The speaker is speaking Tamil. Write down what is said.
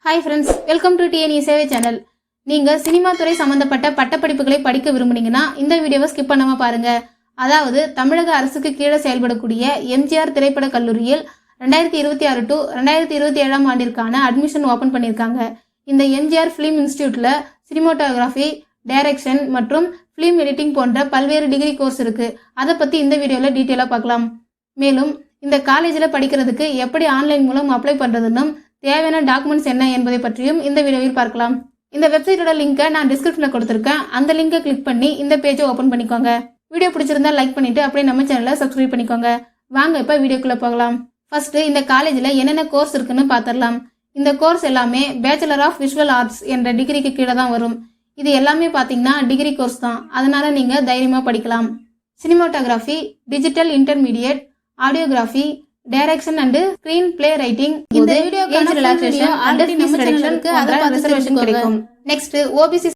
Hi friends, welcome to TNE சேவை சேனல். நீங்கள் சினிமா துறை சம்மந்தப்பட்ட பட்டப்படிப்புகளை படிக்க விரும்புனீங்கன்னா இந்த வீடியோவை ஸ்கிப் பண்ணாமல் பாருங்கள். அதாவது தமிழக அரசுக்கு கீழே செயல்படக்கூடிய எம்ஜிஆர் திரைப்படக் கல்லூரியில் 2026 டு 2027 ஆண்டிற்கான அட்மிஷன் ஓப்பன் பண்ணியிருக்காங்க. இந்த எம்ஜிஆர் ஃபிலிம் இன்ஸ்டியூட்டில் சினிமோட்டோகிராஃபி, டைரக்ஷன் மற்றும் ஃபிலிம் எடிட்டிங் போன்ற பல்வேறு டிகிரி கோர்ஸ் இருக்குது. அதை பற்றி இந்த வீடியோவில் டீட்டெயிலாக பார்க்கலாம். மேலும் இந்த காலேஜில் படிக்கிறதுக்கு எப்படி ஆன்லைன் மூலம் அப்ளை பண்ணுறதுன்னும் தேவையான டாக்குமெண்ட்ஸ் என்ன என்பதை பற்றியும் இந்த வீடியோவில் பார்க்கலாம். இந்த வெப்சைட்டோட லிங்கை நான் டிஸ்கிரிப்ஷனில் கொடுத்துருக்கேன். அந்த லிங்கை கிளிக் பண்ணி இந்த பேஜை ஓப்பன் பண்ணிக்கோங்க. வீடியோ பிடிச்சிருந்தா லைக் பண்ணிட்டு அப்படியே நம்ம சேனலை சப்ஸ்கிரைப் பண்ணிக்கோங்க. வாங்க இப்போ வீடியோக்குள்ளே போகலாம். ஃபர்ஸ்ட் இந்த காலேஜில் என்னென்ன கோர்ஸ் இருக்குன்னு பார்த்துடலாம். இந்த கோர்ஸ் எல்லாமே பேச்சுலர் ஆஃப் விஷுவல் ஆர்ட்ஸ் என்ற டிகிரிக்கு கீழே தான் வரும். இது எல்லாமே பார்த்தீங்கன்னா டிகிரி கோர்ஸ் தான், அதனால நீங்கள் தைரியமாக படிக்கலாம். Cinematography, digital intermediate, audiography, direction and screenplay writing, இந்த video relaxation and fees reduction கிடைக்கும். Next OBC